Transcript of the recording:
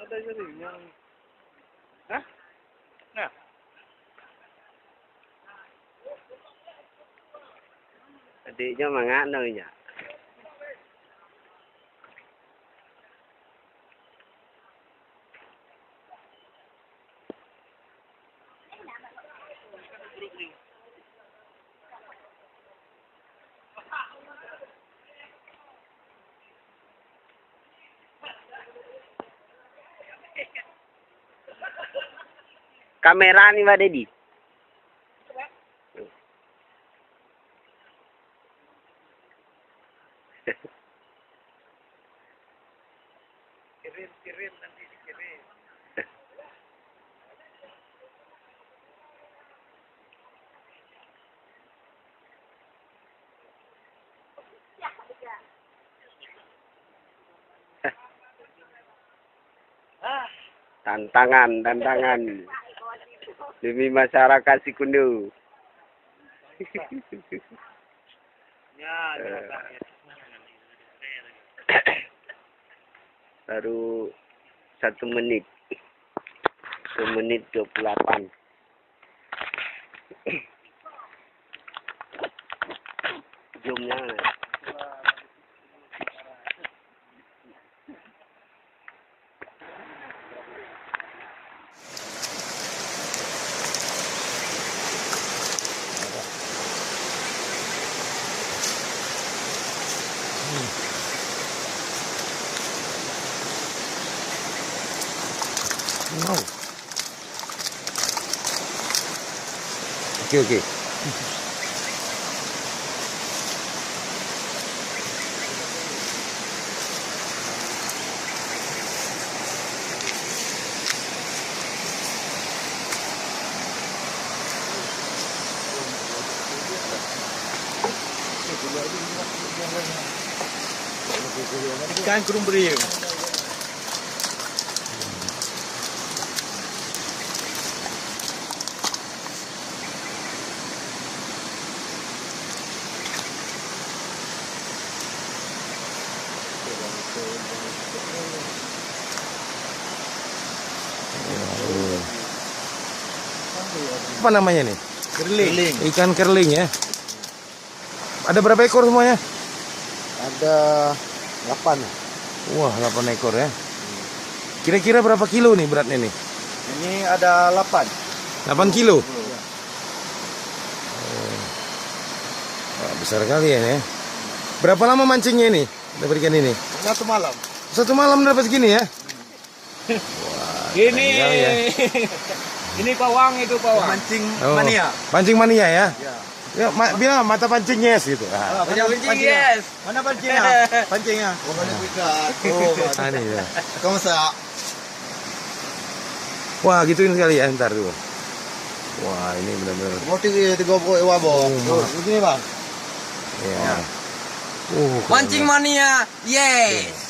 ada jaring yang. Hah? Nah. Adiknya mangano ya. Kamera ni Mbak Dedi. Kirim nanti dikirim. Tantangan demi masyarakat Sikundo. Ya, Baru 1 menit. 1 menit 28. Zoomnya Wow. Oke. Ikan kurung beri. Apa namanya nih? Kerling. Ikan kerling ya. Ada berapa ekor semuanya? Ada 8. Wah, 8 ekor ya. Kira-kira berapa kilo nih beratnya nih? Ini ada 8. 8 kilo? Wah, besar kali ya. Berapa lama mancingnya ini? Dapat ikan ini? 1 malam. 1 malam dapat segini ya? Ini. kali ya. Ini pawang, itu pawang. Mancing mania. Pancing mania ya? Ya. Ya, bilang mata pancing yes gitu. Mana pancing, yes. Mana pancingnya? Pancingnya. Bukan ikan. Oh, Ini ya. kamu sa. Wah, gituin sekali ya ntar tuh. Wah, ini benar-benar. Mau 30 wabo. Begini, Bang. Ya. Mancing mania. Yes.